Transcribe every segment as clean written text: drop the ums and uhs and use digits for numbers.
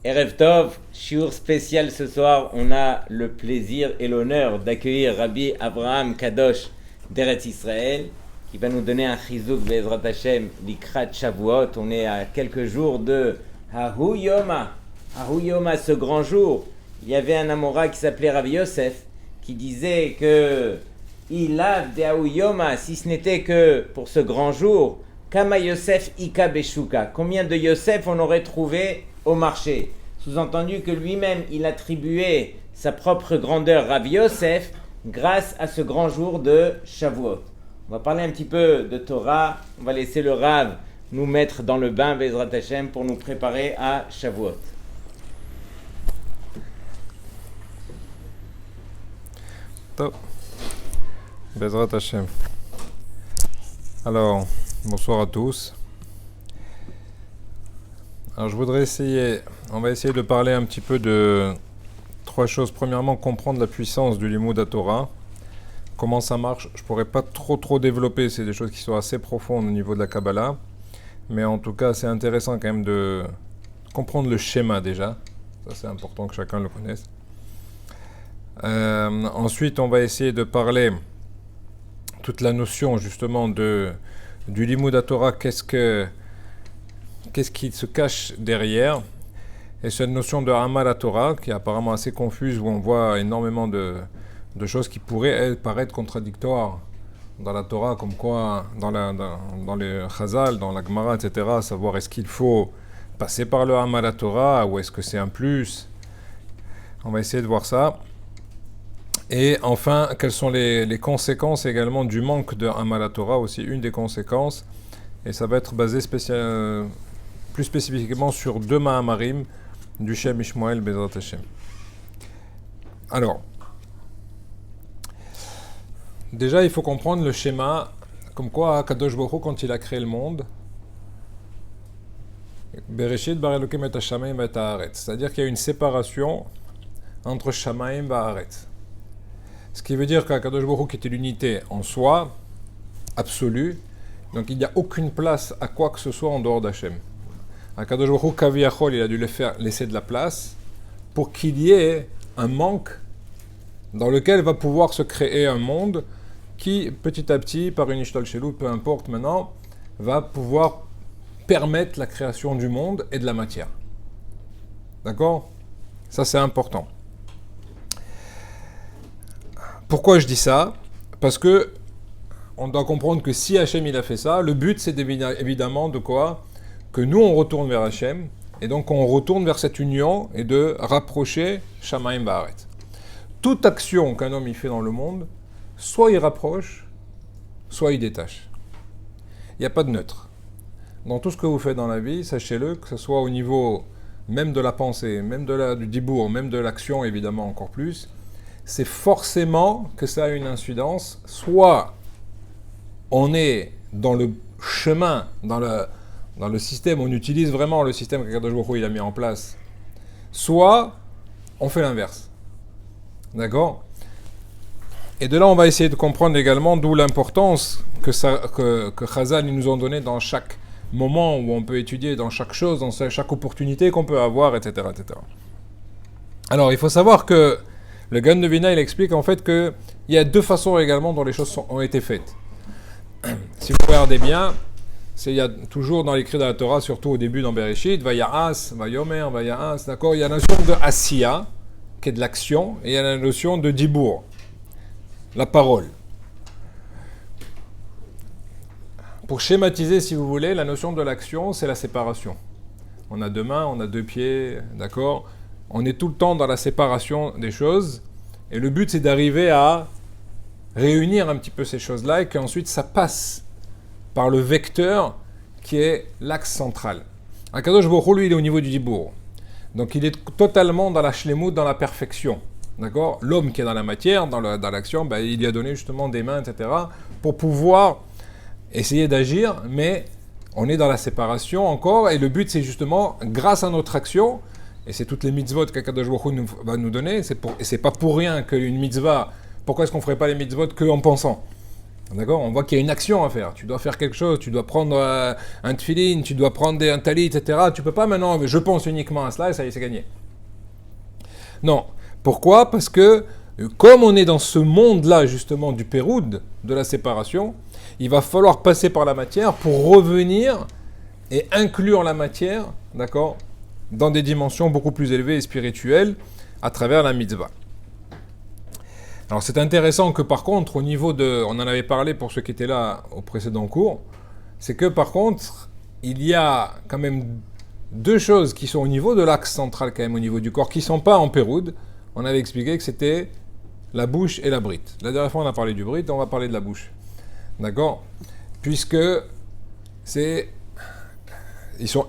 Erev Tov, shiur spécial ce soir. On a le plaisir et l'honneur d'accueillir Rabbi Abraham Kadosh d'Eretz Israël qui va nous donner un chizouk Be'ezrat Hashem likrat Shavuot. On est à quelques jours de Hahu Yoma. Hahu Yoma, ce grand jour. Il y avait un Amora qui s'appelait Rabbi Yosef qui disait que Ilav de Hahu Yoma, si ce n'était que pour ce grand jour, Kama Yosef Ika Beshuka. Combien de Yosef on aurait trouvé au marché? Sous-entendu que lui-même, il attribuait sa propre grandeur Rabbi Yosef grâce à ce grand jour de Shavuot. On va parler un petit peu de Torah. On va laisser le Rav nous mettre dans le bain, Bezrat Hashem, pour nous préparer à Shavuot. Top. Bezrat Hashem. Alors, bonsoir à tous. Alors on va essayer de parler un petit peu de trois choses. Premièrement, comprendre la puissance du Limoud Torah, comment ça marche. Je ne pourrais pas trop développer, c'est des choses qui sont assez profondes au niveau de la Kabbalah, mais en tout cas c'est intéressant quand même de comprendre le schéma déjà, ça c'est important que chacun le connaisse. Ensuite on va essayer de parler toute la notion justement du Limoud Torah, qu'est-ce qui se cache derrière, et cette notion de Amal Torah qui est apparemment assez confuse, où on voit énormément de choses qui pourraient paraître contradictoires dans la Torah, comme quoi dans les Chazal, dans la Gemara, etc., savoir est-ce qu'il faut passer par le Amal Torah ou est-ce que c'est un plus. On va essayer de voir ça. Et enfin, quelles sont les conséquences également du manque de Amal Torah, aussi une des conséquences, et ça va être basé plus spécifiquement sur deux Mahamarim du Shem Ishmael Bezrat Hashem. Alors, déjà il faut comprendre le schéma, comme quoi Kadosh Baruch Hu, quand il a créé le monde, Bereshit bar Elokim et Hashamayim et Haaretz, c'est-à-dire qu'il y a une séparation entre Shamayim et Haaretz. Ce qui veut dire qu'Akadosh Baruch Hu, qui était l'unité en soi, absolue, donc il n'y a aucune place à quoi que ce soit en dehors d'Hachem. Akadosh Baruch Hu, Kaviyachol, il a dû laisser de la place pour qu'il y ait un manque dans lequel va pouvoir se créer un monde qui, petit à petit, par une ishtal shelou, peu importe maintenant, va pouvoir permettre la création du monde et de la matière. D'accord? Ça, c'est important. Pourquoi je dis ça? Parce que on doit comprendre que si Hachem il a fait ça, le but c'est évidemment de quoi? Que nous on retourne vers Hachem, et donc on retourne vers cette union et de rapprocher Shamayim Ba'aretz. Toute action qu'un homme il fait dans le monde, soit il rapproche, soit il détache. Il n'y a pas de neutre. Dans tout ce que vous faites dans la vie, sachez-le, que ce soit au niveau même de la pensée, même du dibour, même de l'action évidemment encore plus, c'est forcément que ça a une incidence, soit on est dans le chemin, dans le système, on utilise vraiment le système que Kadosh Baruch Hu il a mis en place, soit on fait l'inverse. D'accord? Et de là, on va essayer de comprendre également d'où l'importance que Chazal nous ont donné dans chaque moment où on peut étudier, dans chaque chose, dans chaque opportunité qu'on peut avoir, etc., etc. Alors, il faut savoir que le Gan de Vina, il explique en fait qu'il y a deux façons également dont les choses ont été faites. Si vous regardez bien, il y a toujours dans l'écrit de la Torah, surtout au début dans Bereshit, Vaya'as, Vayomer, Vaya'as, d'accord? Il y a la notion de Asiya, qui est de l'action, et il y a la notion de Dibour, la parole. Pour schématiser, si vous voulez, la notion de l'action, c'est la séparation. On a deux mains, on a deux pieds, d'accord? On est tout le temps dans la séparation des choses, et le but c'est d'arriver à réunir un petit peu ces choses-là, et qu'ensuite ça passe par le vecteur qui est l'axe central. Akadosh Baruch Hu, lui, il est au niveau du dibour. Donc il est totalement dans la shlemut, dans la perfection. D'accord? L'homme qui est dans la matière, dans l'action, il lui a donné justement des mains, etc., pour pouvoir essayer d'agir, mais on est dans la séparation encore, et le but c'est justement, grâce à notre action, et c'est toutes les mitzvot qu'Akadosh Baruch Hu va nous donner, et c'est pas pour rien qu'une mitzvah, pourquoi est-ce qu'on ne ferait pas les mitzvot qu'en pensant? D'accord? On voit qu'il y a une action à faire. Tu dois faire quelque chose, tu dois prendre un tefillin, tu dois prendre un talit, etc. Tu peux pas maintenant, je pense uniquement à cela et ça y est, c'est gagné. Non. Pourquoi? Parce que, comme on est dans ce monde-là, justement, du péroud, de la séparation, il va falloir passer par la matière pour revenir et inclure la matière, d'accord, dans des dimensions beaucoup plus élevées et spirituelles à travers la mitzvah. Alors c'est intéressant que par contre, au niveau de... On en avait parlé pour ceux qui étaient là au précédent cours, c'est que par contre, il y a quand même deux choses qui sont au niveau de l'axe central, quand même au niveau du corps, qui ne sont pas en péroud. On avait expliqué que c'était la bouche et la brite. La dernière fois, on a parlé du brite, on va parler de la bouche. D'accord? Puisque ils sont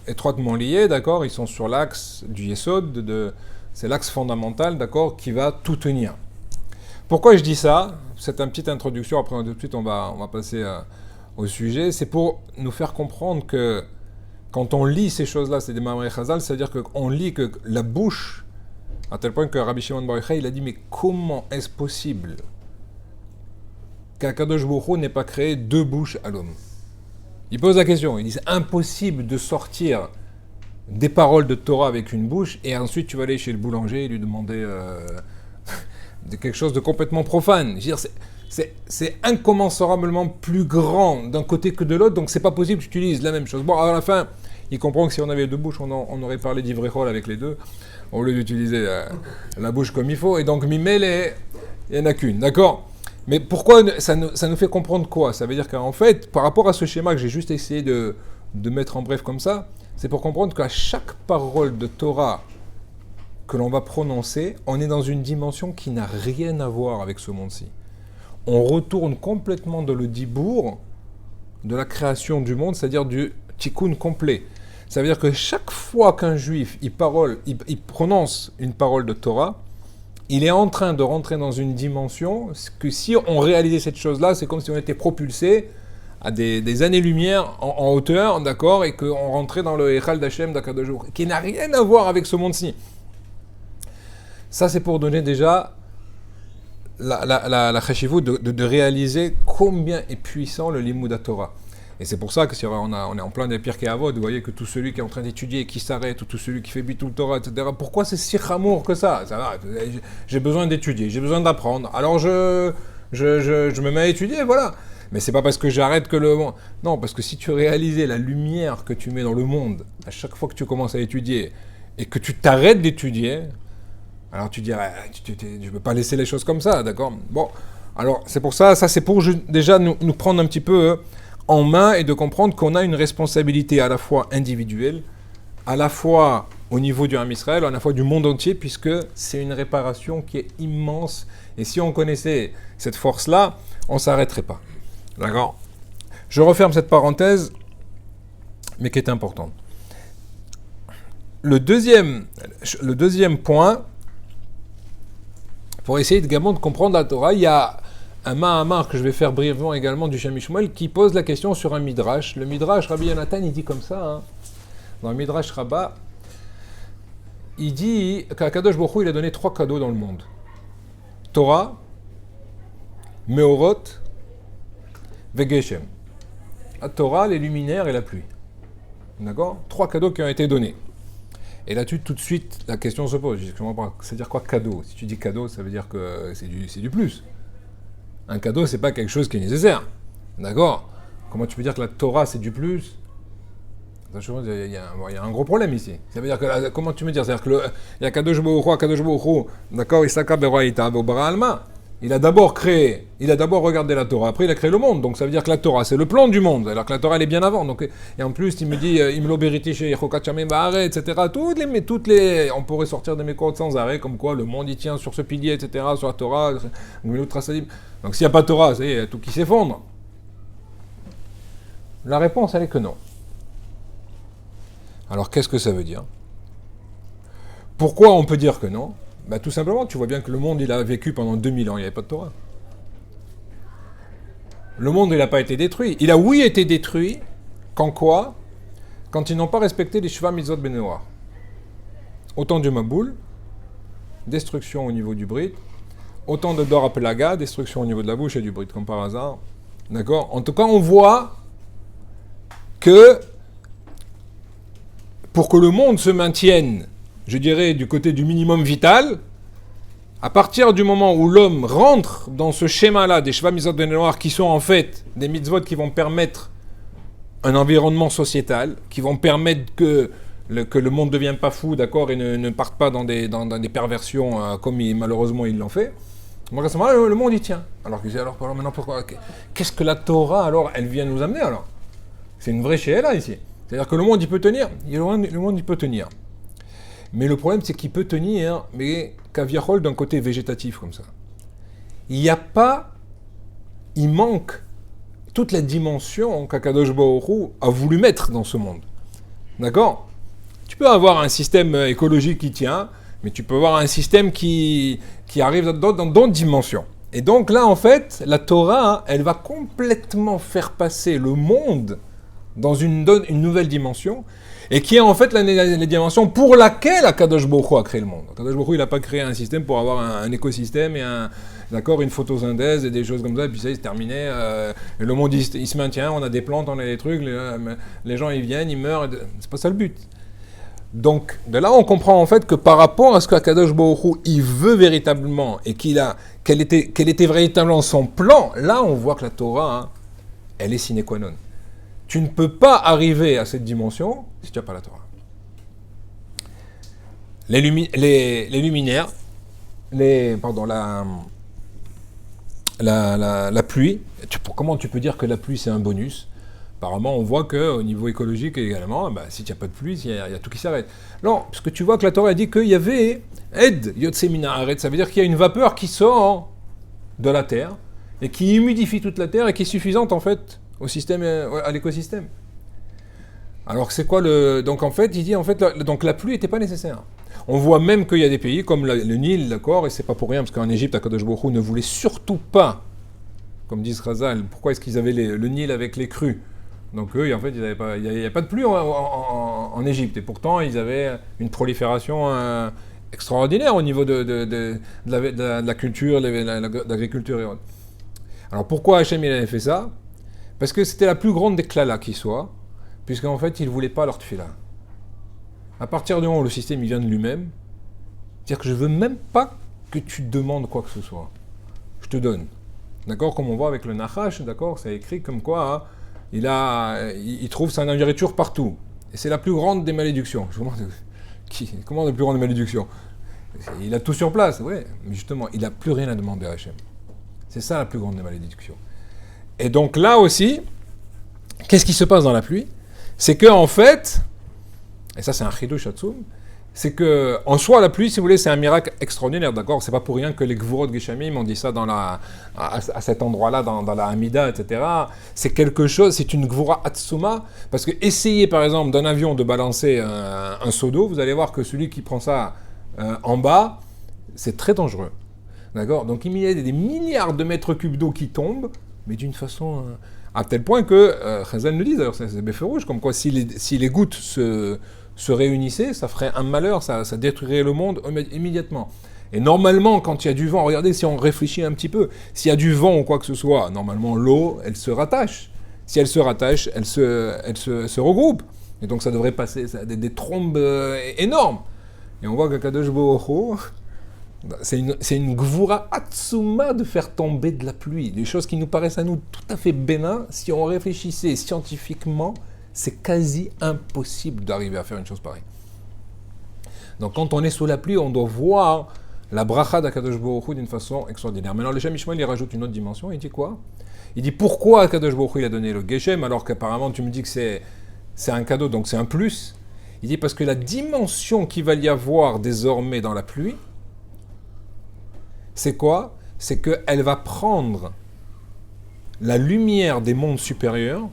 étroitement liés, d'accord? Ils sont sur l'axe du Yesod, c'est l'axe fondamental, d'accord, qui va tout tenir. Pourquoi je dis ça? C'est une petite introduction, après tout de suite on va passer au sujet. C'est pour nous faire comprendre que quand on lit ces choses-là, c'est des Maamrei Chazal, c'est-à-dire qu'on lit que la bouche, à tel point que Rabbi Shimon Bar Yochai, il a dit, mais comment est-ce possible qu'Akadosh Baruch Hu n'ait pas créé deux bouches à l'homme? Il pose la question, il dit, c'est impossible de sortir des paroles de Torah avec une bouche, et ensuite tu vas aller chez le boulanger et lui demander quelque chose de complètement profane. Je veux dire, c'est incommensurablement plus grand d'un côté que de l'autre, donc c'est pas possible que tu utilises la même chose. Bon, à la fin, il comprend que si on avait deux bouches, on aurait parlé d'Ivréchol avec les deux, au lieu d'utiliser la bouche comme il faut, et donc Mimele, il n'y en a qu'une, d'accord? Mais pourquoi ça nous fait comprendre quoi? Ça veut dire qu'en fait, par rapport à ce schéma que j'ai juste essayé de mettre en bref comme ça, c'est pour comprendre qu'à chaque parole de Torah que l'on va prononcer, on est dans une dimension qui n'a rien à voir avec ce monde-ci. On retourne complètement dans le dibour de la création du monde, c'est-à-dire du tikkun complet. Ça veut dire que chaque fois qu'un juif il prononce une parole de Torah, il est en train de rentrer dans une dimension que si on réalisait cette chose-là, c'est comme si on était propulsé à des années-lumière en hauteur, d'accord, et qu'on rentrait dans le Echal d'Hachem d'Akadosh Baruch Hu, qui n'a rien à voir avec ce monde-ci. Ça, c'est pour donner déjà la chashivut de réaliser combien est puissant le Limud HaTorah. Et c'est pour ça que si on est en plein des Pirkei Avot, vous voyez que tout celui qui est en train d'étudier et qui s'arrête, ou tout celui qui fait Bitul Torah, etc., pourquoi c'est si chamour que ça? Ça va, j'ai besoin d'étudier, j'ai besoin d'apprendre, alors je me mets à étudier, voilà. Mais c'est pas parce que j'arrête que le monde... Non, parce que si tu réalisais la lumière que tu mets dans le monde, à chaque fois que tu commences à étudier, et que tu t'arrêtes d'étudier, alors tu dirais, tu ne peux pas laisser les choses comme ça, d'accord? Bon, alors c'est pour ça c'est pour déjà nous prendre un petit peu en main et de comprendre qu'on a une responsabilité à la fois individuelle, à la fois au niveau du Ham Israël, à la fois du monde entier, puisque c'est une réparation qui est immense. Et si on connaissait cette force-là, on ne s'arrêterait pas. D'accord? Je referme cette parenthèse, mais qui est importante. Le deuxième point, pour essayer également de comprendre la Torah, il y a un Mahamar que je vais faire brièvement également du Shem Shmuel qui pose la question sur un Midrash. Le Midrash, Rabbi Yonatan, il dit comme ça, hein, dans le Midrash Rabbah, il dit qu'Akadosh Baruch Hu, il a donné 3 cadeaux dans le monde. Torah, Meorot, Vegeshem. La Torah, les luminaires et la pluie. D'accord? 3 cadeaux qui ont été donnés. Et là-dessus, tout de suite, la question se pose. C'est-à-dire quoi cadeau? Si tu dis cadeau, ça veut dire que c'est du plus. Un cadeau, c'est pas quelque chose qui est nécessaire. D'accord? Comment tu peux dire que la Torah, c'est du plus? Il y a un gros problème ici. Ça veut dire que, comment tu veux dire? C'est-à-dire que il y a Kadosh Baruch Hu, d'accord? Isaka Beroïta, Bara Alma. Il a d'abord regardé la Torah, après il a créé le monde. Donc ça veut dire que la Torah, c'est le plan du monde, alors que la Torah, elle est bien avant. Donc, et en plus, il me dit, Imlo Beriti Shei Yechokat Shamim Ba'aret, etc. Toutes les, on pourrait sortir des mécodes sans arrêt, comme quoi le monde, il tient sur ce pilier, etc., sur la Torah, donc s'il n'y a pas de Torah, il y a tout qui s'effondre. La réponse, elle est que non. Alors qu'est-ce que ça veut dire? Pourquoi on peut dire que non? Ben, tout simplement, tu vois bien que le monde, il a vécu pendant 2000 ans, il n'y avait pas de Torah. Le monde, il n'a pas été détruit. Il a, oui, été détruit, quand quoi? Quand ils n'ont pas respecté les Sheva Mitzvot Benoar. Au temps du Maboul, destruction au niveau du Brit. autant de Dor Apelaga, destruction au niveau de la bouche et du bride, comme par hasard. D'accord? En tout cas, on voit que pour que le monde se maintienne, je dirais, du côté du minimum vital, à partir du moment où l'homme rentre dans ce schéma-là des Sheva Mitzvot Noirs, qui sont en fait des mitzvot qui vont permettre un environnement sociétal, qui vont permettre que le monde ne devienne pas fou, d'accord, et ne parte pas dans des perversions comme malheureusement il l'en fait. Donc à ce moment-là, le monde y tient. Alors maintenant, pourquoi? Qu'est-ce que la Torah, alors, elle vient nous amener, alors? C'est une vraie shéla ici. C'est-à-dire que le monde, il peut tenir. Le monde, il peut tenir. Mais le problème, c'est qu'il peut tenir, mais caviarol d'un côté végétatif, comme ça. Il manque toute la dimension qu'Akadosh Baruch Hu a voulu mettre dans ce monde. D'accord? Tu peux avoir un système écologique qui tient, mais tu peux avoir un système qui arrive dans d'autres dimensions. Et donc là, en fait, la Torah, elle va complètement faire passer le monde dans une nouvelle dimension, et qui est en fait la dimension pour laquelle Akadosh Baruch Hu a créé le monde. Akadosh Baruch Hu, il n'a pas créé un système pour avoir un écosystème et une photosynthèse et des choses comme ça, et puis ça, c'est terminé. Et le monde, il se maintient, on a des plantes, on a des trucs, les gens, ils viennent, ils meurent, c'est pas ça le but. Donc, de là, on comprend en fait que par rapport à ce qu'Akadosh Baruch Hu, il veut véritablement, et quel était véritablement son plan, là, on voit que la Torah, elle est sine qua non. Tu ne peux pas arriver à cette dimension si tu n'as pas la Torah. Les luminaires, la pluie, comment tu peux dire que la pluie c'est un bonus? Apparemment, on voit qu'au niveau écologique également, si tu n'as pas de pluie, il y a tout qui s'arrête. Non, parce que tu vois que la Torah a dit qu'il y avait Ed, Yotse Mina Haaretz, ça veut dire qu'il y a une vapeur qui sort de la terre et qui humidifie toute la terre et qui est suffisante en fait au système, à l'écosystème. Alors c'est quoi donc en fait, il dit en fait, donc la pluie n'était pas nécessaire. On voit même qu'il y a des pays comme le Nil, d'accord, et c'est pas pour rien parce qu'en Égypte, Akadosh Baruch Hu ne voulait surtout pas, comme disent Razal, pourquoi est-ce qu'ils avaient le Nil avec les crues? Donc eux, en fait, il n'y avait pas de pluie en Égypte, et pourtant ils avaient une prolifération extraordinaire au niveau de la culture, de l'agriculture et autres. Alors pourquoi Hachem il avait fait ça? Parce que c'était la plus grande des klalas qui soit, puisqu'en fait, il ne voulait pas leur tefila. À partir du moment où le système il vient de lui-même, c'est-à-dire que je ne veux même pas que tu demandes quoi que ce soit. Je te donne. D'accord? Comme on voit avec le Nachash, d'accord? C'est écrit comme quoi il trouve sa nourriture partout. Et c'est la plus grande des malédictions. Je me demande, comment la plus grande des malédictions? Il a tout sur place, ouais, mais justement, il n'a plus rien à demander à Hachem. C'est ça la plus grande des malédictions. Et donc là aussi, qu'est-ce qui se passe dans la pluie? C'est que en fait, et ça c'est un chidush atzum, c'est que en soi la pluie, si vous voulez, c'est un miracle extraordinaire, d'accord? C'est pas pour rien que les Gvurot Geshamim ont dit ça à cet endroit-là, dans la Hamida, etc. C'est quelque chose, c'est une Gvura atzuma, parce que essayez par exemple d'un avion de balancer un seau d'eau, vous allez voir que celui qui prend ça en bas, c'est très dangereux, d'accord? Donc il y a des milliards de mètres cubes d'eau qui tombent, mais d'une façon à tel point que Chazal nous dit, d'ailleurs c'est béférouge, comme quoi si les gouttes se réunissaient, ça ferait un malheur, ça détruirait le monde immédiatement. Et normalement, quand il y a du vent, regardez si on réfléchit un petit peu, s'il y a du vent ou quoi que ce soit, normalement l'eau, elle se rattache. Si elle se rattache, elle se regroupe. Et donc ça devrait passer des trombes énormes. Et on voit qu'Akadosh Baruch Hu, c'est une gvura atsuma de faire tomber de la pluie. Des choses qui nous paraissent à nous tout à fait bénin. Si on réfléchissait scientifiquement, c'est quasi impossible d'arriver à faire une chose pareille. Donc quand on est sous la pluie, on doit voir la bracha d'Akadosh Baruch Hu d'une façon extraordinaire. Maintenant, le Shem Ishmael, il rajoute une autre dimension. Il dit quoi? Il dit pourquoi Akadosh Baruch Hu il a donné le Geshem alors qu'apparemment tu me dis que c'est un cadeau, donc c'est un plus. Il dit parce que la dimension qu'il va y avoir désormais dans la pluie, c'est quoi? C'est qu'elle va prendre la lumière des mondes supérieurs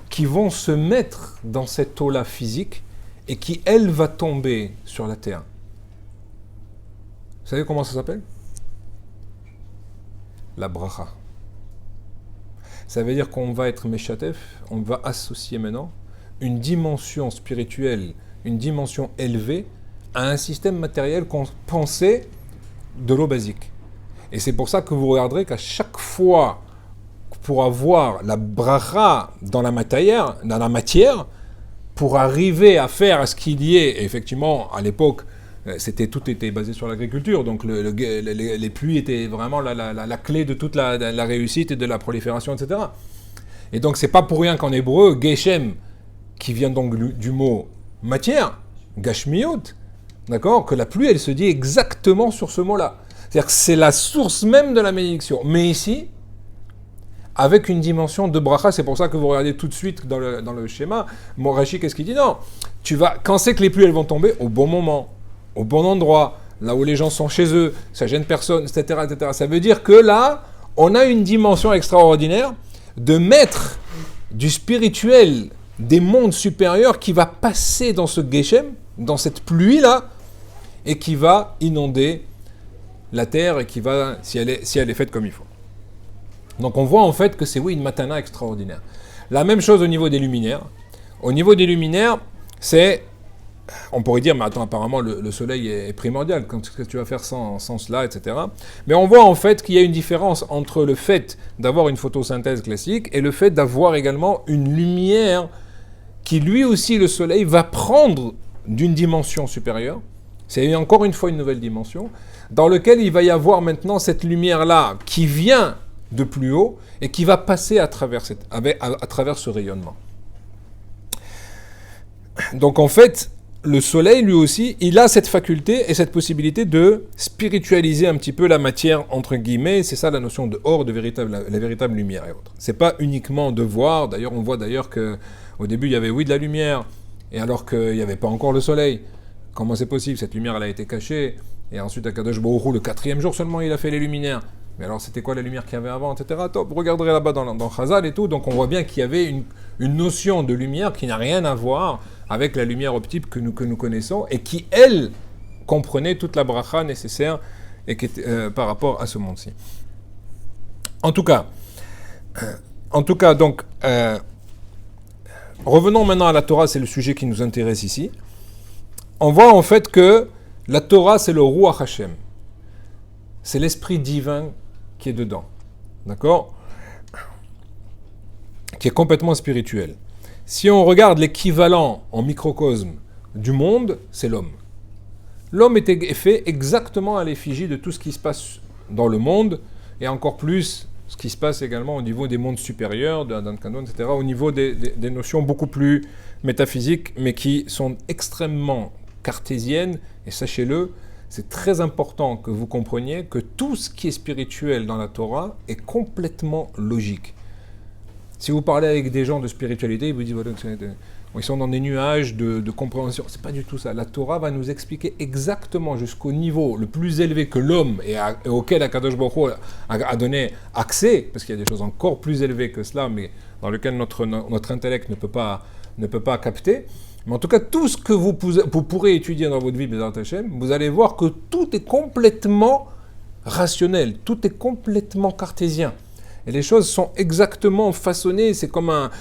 qui vont se mettre dans cette eau-là physique et qui, elle, va tomber sur la terre. Vous savez comment ça s'appelle? La bracha. Ça veut dire qu'on va être meshatef, on va associer maintenant une dimension spirituelle, une dimension élevée à un système matériel qu'on pensait de l'eau basique. Et c'est pour ça que vous regarderez qu'à chaque fois, pour avoir la bracha dans la matière, pour arriver à faire ce qu'il y ait, et effectivement, à l'époque, tout était basé sur l'agriculture, donc les pluies étaient vraiment la clé de toute la réussite et de la prolifération, etc. Et donc, c'est pas pour rien qu'en hébreu, Geshem, qui vient donc du mot matière, Gashmiot, d'accord, que la pluie, elle se dit exactement sur ce mot-là. C'est-à-dire que c'est la source même de la bénédiction. Mais ici, avec une dimension de bracha, c'est pour ça que vous regardez tout de suite dans le schéma, Rashi, qu'est-ce qu'il dit? Non, quand c'est que les pluies, elles vont tomber au bon moment, au bon endroit, là où les gens sont chez eux, ça gêne personne, etc., etc. Ça veut dire que là, on a une dimension extraordinaire de mettre du spirituel des mondes supérieurs qui va passer dans ce Geshem, dans cette pluie-là, et qui va inonder la terre, et qui va, si elle est faite comme il faut. Donc on voit en fait que c'est une matana extraordinaire. La même chose au niveau des luminaires. Au niveau des luminaires, on pourrait dire, mais attends, apparemment le soleil est primordial, qu'est-ce que tu vas faire sans cela, etc. Mais on voit en fait qu'il y a une différence entre le fait d'avoir une photosynthèse classique et le fait d'avoir également une lumière qui lui aussi, le soleil, va prendre d'une dimension supérieure. C'est encore une fois une nouvelle dimension, dans laquelle il va y avoir maintenant cette lumière-là qui vient de plus haut et qui va passer à travers ce rayonnement. Donc en fait, le soleil, lui aussi, il a cette faculté et cette possibilité de spiritualiser un petit peu la matière, entre guillemets. C'est ça la notion de or, la véritable lumière et autres. C'est pas uniquement de voir. D'ailleurs, on voit qu'au début, il y avait de la lumière, et alors qu'il n'y avait pas encore le soleil. Comment c'est possible? Cette lumière, elle a été cachée. Et ensuite, Akadosh Baruch Hu, le 4e jour seulement, il a fait les luminaires. Mais alors, c'était quoi la lumière qu'il y avait avant, etc. Top, vous regarderez là-bas dans Chazal et tout. Donc, on voit bien qu'il y avait une notion de lumière qui n'a rien à voir avec la lumière optique que nous connaissons et qui, elle, comprenait toute la bracha nécessaire et qui était, par rapport à ce monde-ci. En tout cas, donc, revenons maintenant à la Torah, c'est le sujet qui nous intéresse ici. On voit en fait que la Torah, c'est le Ruach Hashem. C'est l'esprit divin qui est dedans. D'accord? Qui est complètement spirituel. Si on regarde l'équivalent en microcosme du monde, c'est l'homme. L'homme est fait exactement à l'effigie de tout ce qui se passe dans le monde, et encore plus ce qui se passe également au niveau des mondes supérieurs, d'Ankanon, etc., au niveau des notions beaucoup plus métaphysiques, mais qui sont extrêmement cartésiennes, et sachez-le, c'est très important que vous compreniez que tout ce qui est spirituel dans la Torah est complètement logique. Si vous parlez avec des gens de spiritualité, ils vous disent ils sont dans des nuages de compréhension. C'est pas du tout ça. La Torah va nous expliquer exactement jusqu'au niveau le plus élevé que l'homme et auquel Akadosh Baruch Hu a donné accès, parce qu'il y a des choses encore plus élevées que cela, mais dans lesquelles notre intellect ne peut pas capter. Mais en tout cas, tout ce que vous pourrez étudier dans votre vie, Bezrat Hashem, vous allez voir que tout est complètement rationnel, tout est complètement cartésien. Et les choses sont exactement façonnées, c'est comme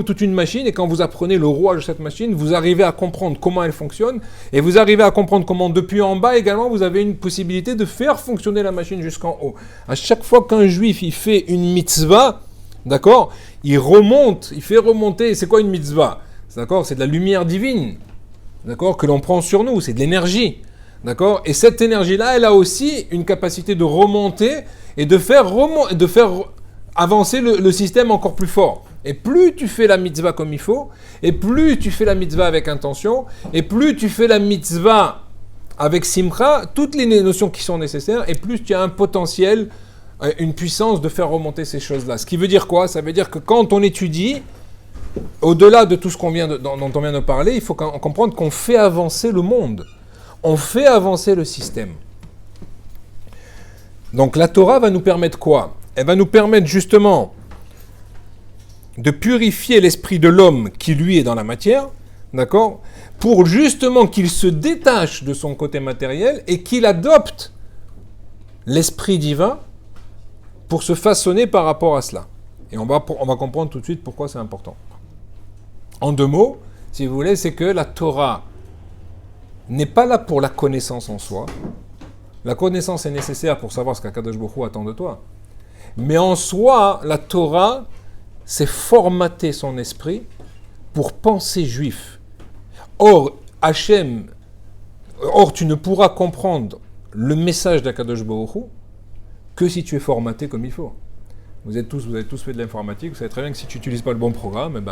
toute une machine, et quand vous apprenez le rouage de cette machine, vous arrivez à comprendre comment elle fonctionne, et vous arrivez à comprendre comment depuis en bas également, vous avez une possibilité de faire fonctionner la machine jusqu'en haut. À chaque fois qu'un juif il fait une mitzvah, d'accord, il fait remonter, c'est quoi une mitzvah? D'accord, c'est de la lumière divine, d'accord, que l'on prend sur nous, c'est de l'énergie, d'accord, et cette énergie-là, elle a aussi une capacité de remonter et de faire avancer le système encore plus fort. Et plus tu fais la mitzvah comme il faut, et plus tu fais la mitzvah avec intention, et plus tu fais la mitzvah avec simcha, toutes les notions qui sont nécessaires, et plus tu as un potentiel, une puissance de faire remonter ces choses-là. Ce qui veut dire quoi? Ça veut dire que quand on étudie, au-delà de tout ce dont on vient de parler, il faut comprendre qu'on fait avancer le monde. On fait avancer le système. Donc la Torah va nous permettre quoi? Elle va nous permettre justement de purifier l'esprit de l'homme qui lui est dans la matière, d'accord, pour justement qu'il se détache de son côté matériel et qu'il adopte l'esprit divin pour se façonner par rapport à cela. Et on va comprendre tout de suite pourquoi c'est important. En 2 mots, si vous voulez, c'est que la Torah n'est pas là pour la connaissance en soi, La connaissance est nécessaire pour savoir ce qu'Akadosh Baruch Hu attend de toi. Mais en soi, la Torah, c'est formater son esprit pour penser juif. Or, tu ne pourras comprendre le message d'Akadosh Baruch Hu que si tu es formaté comme il faut. Vous avez tous fait de l'informatique, vous savez très bien que si tu n'utilises pas le bon programme,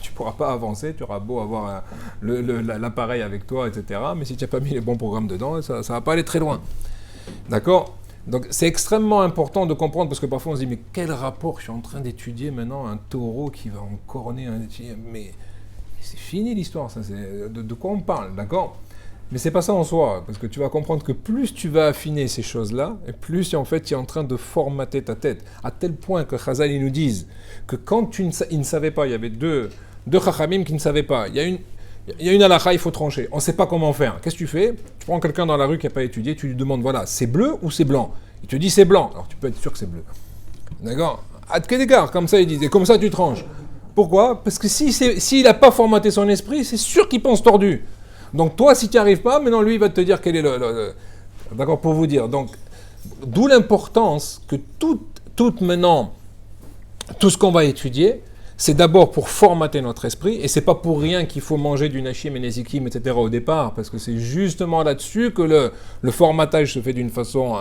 tu ne pourras pas avancer, tu auras beau avoir l'appareil avec toi, etc. Mais si tu n'as pas mis les bons programmes dedans, ça ne va pas aller très loin. D'accord ? Donc c'est extrêmement important de comprendre, parce que parfois on se dit, mais quel rapport, je suis en train d'étudier maintenant un taureau qui va en corner un... Mais c'est fini l'histoire, ça, de quoi on parle, d'accord ? Mais c'est pas ça en soi, parce que tu vas comprendre que plus tu vas affiner ces choses-là, et plus en fait tu es en train de formater ta tête, à tel point que Chazal ils nous disent que quand ils ne savaient pas, il y avait deux chachamim qui ne savaient pas, il y a une halakha, il faut trancher, on ne sait pas comment faire. Qu'est-ce que tu fais ? Tu prends quelqu'un dans la rue qui n'a pas étudié, tu lui demandes, voilà, c'est bleu ou c'est blanc ? Il te dit c'est blanc, alors tu peux être sûr que c'est bleu. D'accord ? À quel égard ? Comme ça ils disent, et comme ça tu tranches. Pourquoi ? Parce que s'il n'a pas formaté son esprit, c'est sûr qu'il pense tordu. Donc toi, si tu n'y arrives pas, maintenant lui, il va te dire quel est D'accord, pour vous dire. Donc, d'où l'importance que tout ce qu'on va étudier, c'est d'abord pour formater notre esprit, et c'est pas pour rien qu'il faut manger du nashim et nezikim, etc. au départ, parce que c'est justement là-dessus que le formatage se fait d'une façon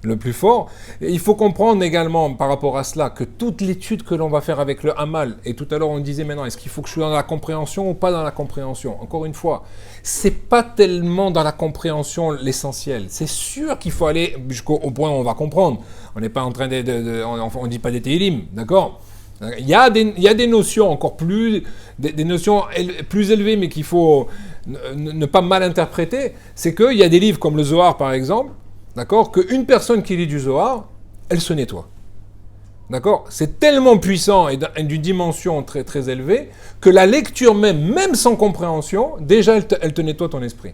le plus fort. Et il faut comprendre également par rapport à cela que toute l'étude que l'on va faire avec le Hamal, et tout à l'heure on disait maintenant, est-ce qu'il faut que je sois dans la compréhension ou pas dans la compréhension ? Encore une fois, c'est pas tellement dans la compréhension l'essentiel. C'est sûr qu'il faut aller jusqu'au point où on va comprendre. On n'est pas en train on dit pas des télim, d'accord ? Il y a des notions encore plus, des notions plus élevées, mais qu'il faut ne pas mal interpréter. C'est qu'il y a des livres comme le Zohar, par exemple, d'accord, qu'une personne qui lit du Zohar, elle se nettoie. D'accord ? C'est tellement puissant et d'une dimension très, très élevée que la lecture même sans compréhension, déjà, elle te nettoie ton esprit.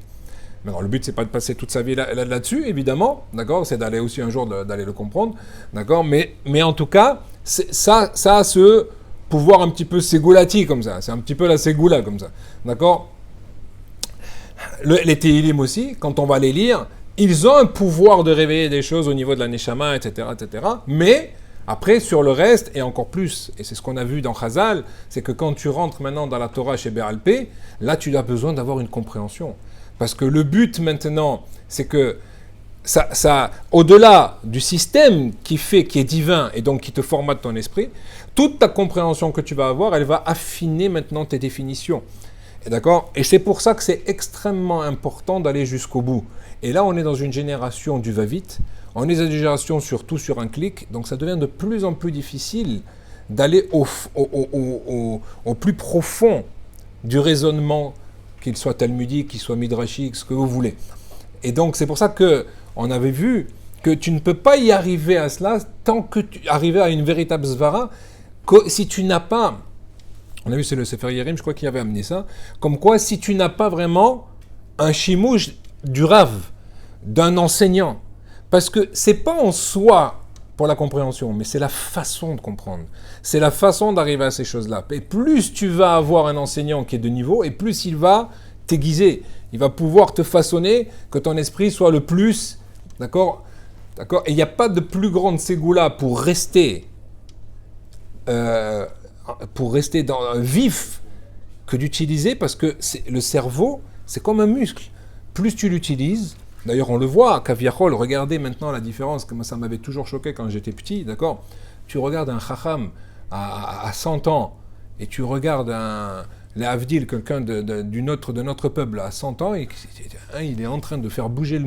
Mais alors, le but, c'est pas de passer toute sa vie là-dessus, évidemment, d'accord ? C'est d'aller aussi un jour d'aller le comprendre, d'accord ? Mais en tout cas, ça a ce pouvoir un petit peu ségoulati comme ça. C'est un petit peu la ségoula comme ça, d'accord ? Les Tehillim aussi, quand on va les lire, ils ont un pouvoir de réveiller des choses au niveau de la Neshama, etc., etc. Mais après, sur le reste, et encore plus, et c'est ce qu'on a vu dans Chazal, c'est que quand tu rentres maintenant dans la Torah chez Béalpé, là, tu as besoin d'avoir une compréhension. Parce que le but maintenant, c'est que ça, au-delà du système qui est divin et donc qui te formate ton esprit, toute ta compréhension que tu vas avoir, elle va affiner maintenant tes définitions. Et d'accord ? Et c'est pour ça que c'est extrêmement important d'aller jusqu'au bout. Et là, on est dans une génération du va-vite, on est dans une génération surtout sur un clic, donc ça devient de plus en plus difficile d'aller au plus profond du raisonnement, qu'il soit talmudique, qu'il soit midrashique, ce que vous voulez. Et donc, c'est pour ça qu'on avait vu que tu ne peux pas y arriver à cela tant que tu arrives à une véritable svara, que si tu n'as pas, on a vu c'est le Sefer Yerim, je crois qu'il avait amené ça, comme quoi si tu n'as pas vraiment un chimouche du Rav, d'un enseignant, parce que c'est pas en soi pour la compréhension, mais c'est la façon de comprendre. C'est la façon d'arriver à ces choses-là. Et plus tu vas avoir un enseignant qui est de niveau, et plus il va t'aiguiser. Il va pouvoir te façonner, que ton esprit soit le plus... D'accord ? Et il n'y a pas de plus grande ségoula pour rester vif que d'utiliser, parce que le cerveau, c'est comme un muscle. Plus tu l'utilises... D'ailleurs, on le voit à Kaviachol, regardez maintenant la différence, comme ça m'avait toujours choqué quand j'étais petit, d'accord ? Tu regardes un chacham à 100 ans, et tu regardes les Avdil, quelqu'un de notre peuple à 100 ans, et il est en train de faire bouger le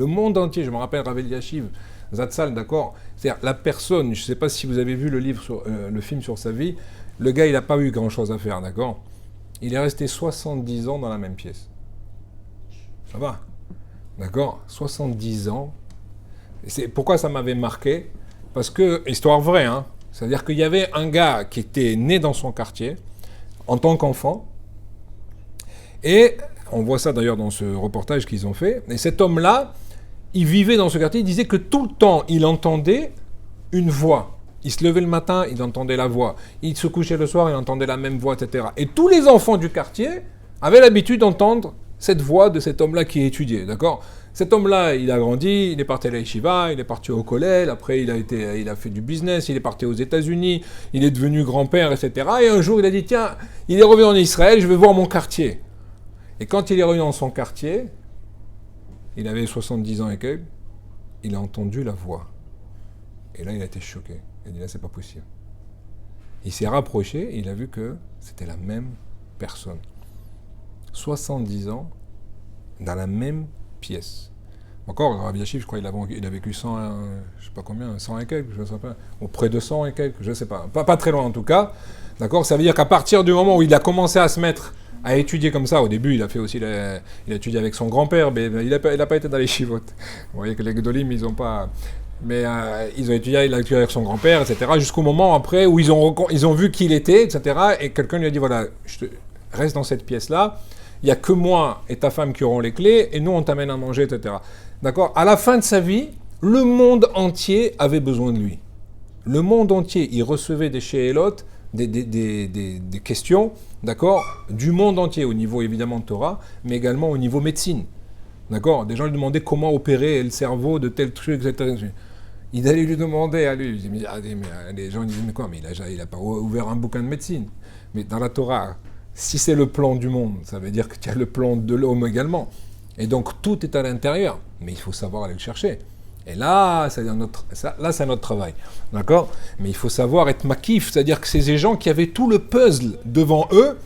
monde entier. Je me rappelle Rav Eliashiv Zatzal, d'accord ? C'est-à-dire, la personne, je ne sais pas si vous avez vu le film sur sa vie, le gars, il n'a pas eu grand-chose à faire, d'accord ? Il est resté 70 ans dans la même pièce. Ça va ? D'accord ? 70 ans. Pourquoi ça m'avait marqué ? Parce que, histoire vraie, hein, c'est-à-dire qu'il y avait un gars qui était né dans son quartier, en tant qu'enfant, et on voit ça d'ailleurs dans ce reportage qu'ils ont fait, et cet homme-là, il vivait dans ce quartier, il disait que tout le temps, il entendait une voix. Il se levait le matin, il entendait la voix. Il se couchait le soir, il entendait la même voix, etc. Et tous les enfants du quartier avaient l'habitude d'entendre cette voie de cet homme-là qui est étudié, d'accord? Cet homme-là, il a grandi, il est parti à la yeshiva, il est parti au collège, après il a fait du business, il est parti aux États-Unis, il est devenu grand-père, etc. Et un jour, il a dit, tiens, il est revenu en Israël, je vais voir mon quartier. Et quand il est revenu dans son quartier, il avait 70 ans et quelques, il a entendu la voix. Et là, il a été choqué. Il a dit, là, c'est pas possible. Il s'est rapproché et il a vu que c'était la même personne. 70 ans, dans la même pièce. Encore, Rabbi Yashiv, je crois qu'il a vécu 100, je sais pas combien, 100 et quelques, je sais pas, ou près de 100 et quelques, je sais pas. Pas très loin en tout cas. D'accord? Ça veut dire qu'à partir du moment où il a commencé à se mettre à étudier comme ça, au début, il a fait aussi, il a étudié avec son grand-père, mais il n'a pas été dans les chivotes. Vous voyez que les Gdolim, ils ont pas... Mais il a étudié avec son grand-père, etc., jusqu'au moment après où ils ont vu qui il était, etc., et quelqu'un lui a dit, voilà, reste dans cette pièce-là, il n'y a que moi et ta femme qui auront les clés, et nous, on t'amène à manger, etc. D'accord? À la fin de sa vie, le monde entier avait besoin de lui. Le monde entier, il recevait des shéelot, des questions, d'accord, du monde entier, au niveau évidemment de Torah, mais également au niveau médecine. D'accord? Des gens lui demandaient comment opérer le cerveau de tel truc, etc. Il allait lui demander à lui. Mais les gens disaient, mais quoi? Mais il n'a pas ouvert un bouquin de médecine. Mais dans la Torah, si c'est le plan du monde, ça veut dire qu'il y a le plan de l'homme également. Et donc tout est à l'intérieur. Mais il faut savoir aller le chercher. Et là, c'est notre travail. D'accord? Mais il faut savoir être makif, c'est-à-dire que c'est des gens qui avaient tout le puzzle devant eux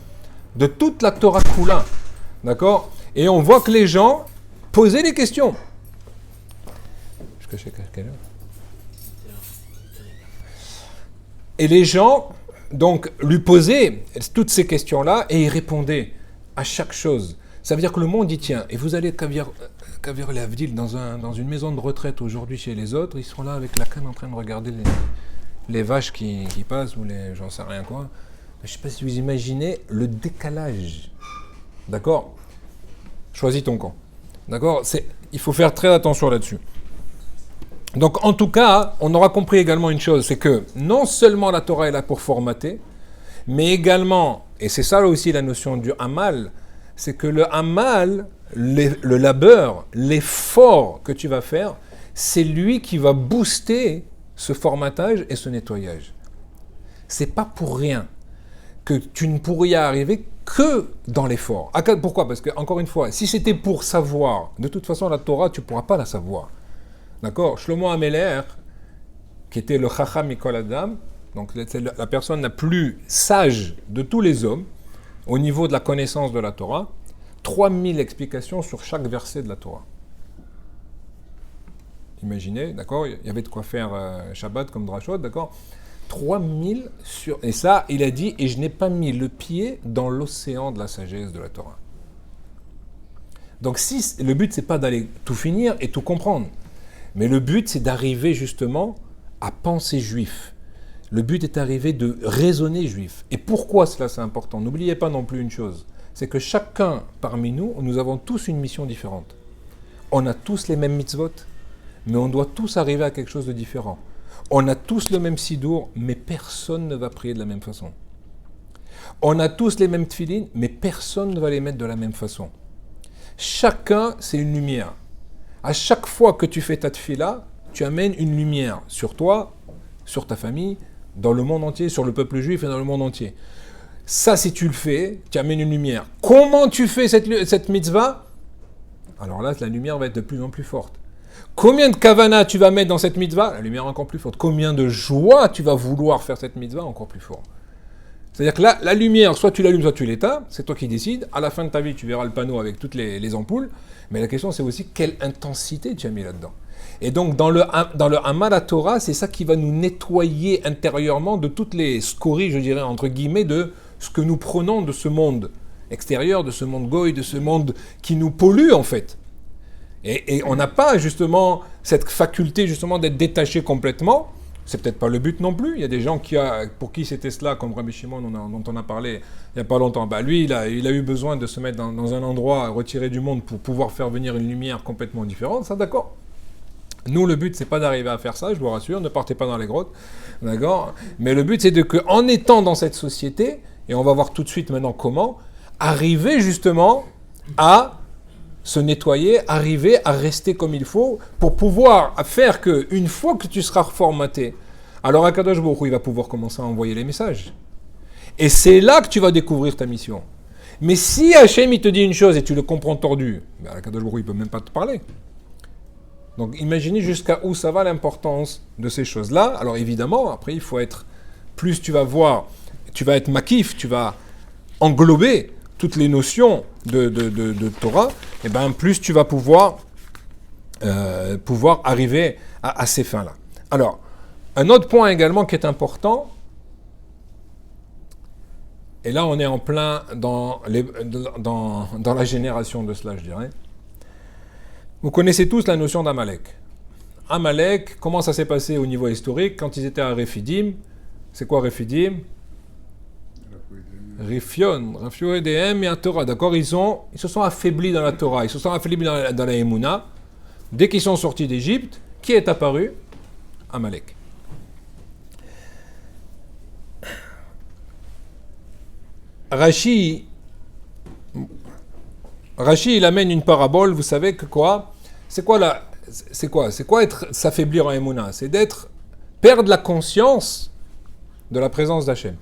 de toute la Torah Kula. D'accord? Et on voit que les gens posaient des questions. Et les gens, donc, lui posaient toutes ces questions-là et ils répondaient à chaque chose. Ça veut dire que le monde y tient. Et vous allez Kavir Lavdil dans une maison de retraite aujourd'hui chez les autres, ils sont là avec la canne en train de regarder les vaches qui passent ou les j'en sais rien quoi. Je ne sais pas si vous imaginez le décalage. D'accord? Choisis ton camp. D'accord? Il faut faire très attention là-dessus. Donc en tout cas, on aura compris également une chose, c'est que non seulement la Torah est là pour formater, mais également, et c'est ça aussi la notion du Hamal, c'est que le Hamal, le labeur, l'effort que tu vas faire, c'est lui qui va booster ce formatage et ce nettoyage. C'est pas pour rien que tu ne pourrais y arriver que dans l'effort. Pourquoi? Parce que, encore une fois, si c'était pour savoir, de toute façon la Torah, tu ne pourras pas la savoir. D'accord? Shlomo Ameler, qui était le Chacham Mikol Adam, donc c'est la personne la plus sage de tous les hommes, au niveau de la connaissance de la Torah, 3000 explications sur chaque verset de la Torah. Imaginez, d'accord? Il y avait de quoi faire Shabbat comme Drashot, d'accord? 3000 sur... Et ça, il a dit, et je n'ai pas mis le pied dans l'océan de la sagesse de la Torah. Donc le but, c'est pas d'aller tout finir et tout comprendre. Mais le but, c'est d'arriver justement à penser juif. Le but est d'arriver de raisonner juif. Et pourquoi cela c'est important? N'oubliez pas non plus une chose, c'est que chacun parmi nous, nous avons tous une mission différente. On a tous les mêmes mitzvot, mais on doit tous arriver à quelque chose de différent. On a tous le même sidour, mais personne ne va prier de la même façon. On a tous les mêmes tfilines, mais personne ne va les mettre de la même façon. Chacun, c'est une lumière. À chaque fois que tu fais ta tfila, tu amènes une lumière sur toi, sur ta famille, dans le monde entier, sur le peuple juif et dans le monde entier. Ça, si tu le fais, tu amènes une lumière. Comment tu fais cette mitzvah? Alors là, la lumière va être de plus en plus forte. Combien de kavana tu vas mettre dans cette mitzvah? La lumière encore plus forte. Combien de joie tu vas vouloir faire cette mitzvah? Encore plus fort. C'est-à-dire que là, la lumière, soit tu l'allumes, soit tu l'éteins, c'est toi qui décides. À la fin de ta vie, tu verras le panneau avec toutes les ampoules. Mais la question, c'est aussi quelle intensité tu as mis là-dedans. Et donc, dans le Hamal à Torah, c'est ça qui va nous nettoyer intérieurement de toutes les scories, je dirais, entre guillemets, de ce que nous prenons de ce monde extérieur, de ce monde goy, de ce monde qui nous pollue, en fait. Et on n'a pas, justement, cette faculté, justement, d'être détaché complètement. C'est peut-être pas le but non plus. Il y a des gens pour qui c'était cela, comme Rabbi Shimon, dont on a parlé il n'y a pas longtemps. Lui, il a eu besoin de se mettre dans un endroit retiré du monde pour pouvoir faire venir une lumière complètement différente. Ça, d'accord. Nous, le but, c'est pas d'arriver à faire ça, je vous rassure. Ne partez pas dans les grottes, d'accord. Mais le but, c'est qu'en étant dans cette société, et on va voir tout de suite maintenant comment, arriver justement à se nettoyer, arriver à rester comme il faut pour pouvoir faire que, une fois que tu seras reformaté, alors Akadosh Baruch Hu, il va pouvoir commencer à envoyer les messages. Et c'est là que tu vas découvrir ta mission. Mais si Hachem il te dit une chose et tu le comprends tordu, ben Akadosh Baruch Hu, il peut même pas te parler. Donc imaginez jusqu'à où ça va l'importance de ces choses-là. Alors évidemment, après il faut être, plus tu vas voir, tu vas être makif, tu vas englober toutes les notions de Torah, et ben plus tu vas pouvoir arriver à ces fins-là. Alors, un autre point également qui est important, et là on est en plein dans la génération de cela, je dirais. Vous connaissez tous la notion d'Amalek. Amalek, comment ça s'est passé au niveau historique quand ils étaient à Rephidim? C'est quoi Rephidim? Rafio Edehem et la Torah. D'accord, ils se sont affaiblis dans la Torah, ils se sont affaiblis dans la Emouna. Dès qu'ils sont sortis d'Égypte, qui est apparu? Amalek. Rashi, il amène une parabole, vous savez que quoi? C'est quoi s'affaiblir en Emouna? C'est perdre la conscience de la présence d'Hachem.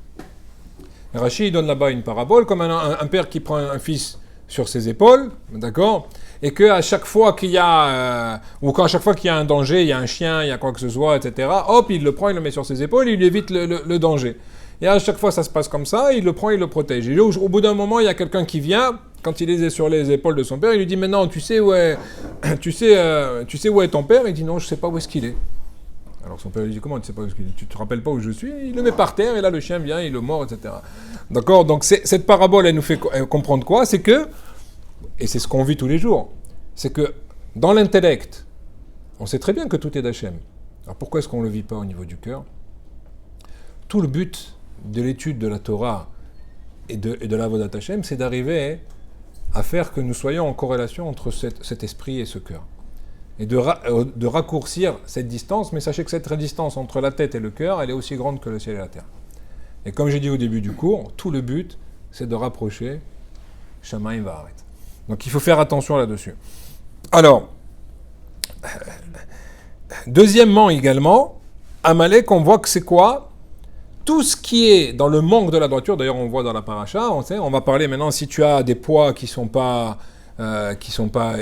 Rashi il donne là-bas une parabole, comme un père qui prend un fils sur ses épaules, d'accord? Et qu'à chaque fois qu'il y a, à chaque fois qu'il y a un danger, il y a un chien, il y a quoi que ce soit, etc., hop, il le prend, il le met sur ses épaules, il lui évite le danger. Et à chaque fois, ça se passe comme ça, il le prend, il le protège. Et au bout d'un moment, il y a quelqu'un qui vient, quand il est sur les épaules de son père, il lui dit, maintenant, tu sais où est ton père? Il dit, non, je ne sais pas où est-ce qu'il est. Alors son père lui dit, comment tu ne sais pas où est-ce qu'il est? Tu ne te rappelles pas où je suis? Il le met par terre, et là, le chien vient, il le mord, etc. D'accord? Donc, cette parabole, elle nous fait comprendre quoi? C'est que, et c'est ce qu'on vit tous les jours, c'est que dans l'intellect, on sait très bien que tout est d'Hachem. Alors pourquoi est-ce qu'on ne le vit pas au niveau du cœur? Tout le but de l'étude de la Torah et de l'Avodat Hashem, c'est d'arriver à faire que nous soyons en corrélation entre cet esprit et ce cœur. Et de raccourcir cette distance, mais sachez que cette distance entre la tête et le cœur, elle est aussi grande que le ciel et la terre. Et comme j'ai dit au début du cours, tout le but, c'est de rapprocher Shamayim Va'aret. Donc il faut faire attention là-dessus. Alors, deuxièmement également, Amalek, on voit que c'est quoi? Tout ce qui est dans le manque de la droiture, d'ailleurs on voit dans la paracha, on va parler maintenant si tu as des poids qui sont pas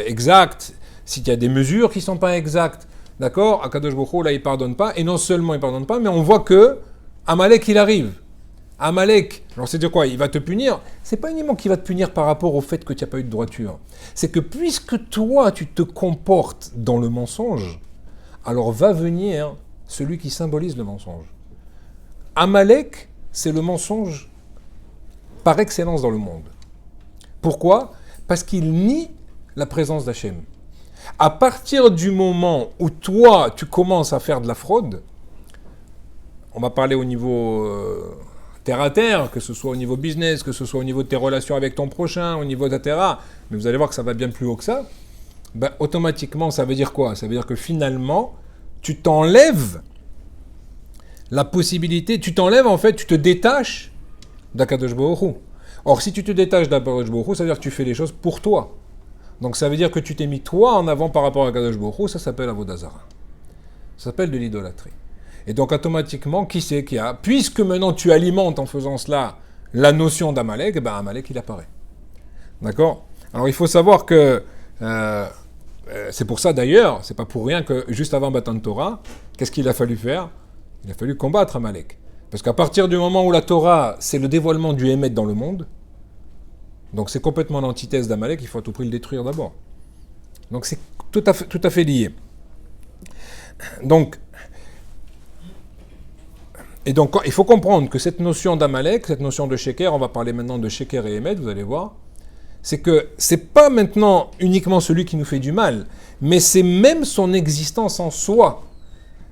exacts, si tu as des mesures qui sont pas exactes, d'accord, Akadosh Baruch Hu, là il pardonne pas, et non seulement il pardonne pas, mais on voit que Amalek il arrive. Amalek, alors c'est de quoi? Il va te punir. C'est pas uniquement qu'il va te punir par rapport au fait que tu n'as pas eu de droiture. C'est que puisque toi tu te comportes dans le mensonge, alors va venir celui qui symbolise le mensonge. Amalek, c'est le mensonge par excellence dans le monde. Pourquoi? Parce qu'il nie la présence d'Hachem. À partir du moment où toi, tu commences à faire de la fraude, on va parler au niveau terre à terre, que ce soit au niveau business, que ce soit au niveau de tes relations avec ton prochain, au niveau etc. Mais vous allez voir que ça va bien plus haut que ça. Ben, automatiquement, ça veut dire quoi? Ça veut dire que finalement, tu t'enlèves la possibilité, tu te détaches d'Akadosh Baruch Hu. Or, si tu te détaches d'Akadosh Baruch Hu, ça veut dire que tu fais les choses pour toi. Donc, ça veut dire que tu t'es mis toi en avant par rapport à Akadosh Baruch Hu, ça s'appelle Avodah Zarah. Ça s'appelle de l'idolâtrie. Et donc, automatiquement, qui c'est qui a? Puisque maintenant tu alimentes en faisant cela la notion d'Amalek, ben Amalek, il apparaît. D'accord? Alors, il faut savoir que c'est pour ça d'ailleurs, c'est pas pour rien que juste avant Matan Torah, qu'est-ce qu'il a fallu faire? Il a fallu combattre Amalek. Parce qu'à partir du moment où la Torah, c'est le dévoilement du Hémet dans le monde, donc c'est complètement l'antithèse d'Amalek, il faut à tout prix le détruire d'abord. Donc c'est tout à fait lié. Donc, il faut comprendre que cette notion d'Amalek, cette notion de Sheker, on va parler maintenant de Sheker et Hémet, vous allez voir, c'est que c'est pas maintenant uniquement celui qui nous fait du mal, mais c'est même son existence en soi.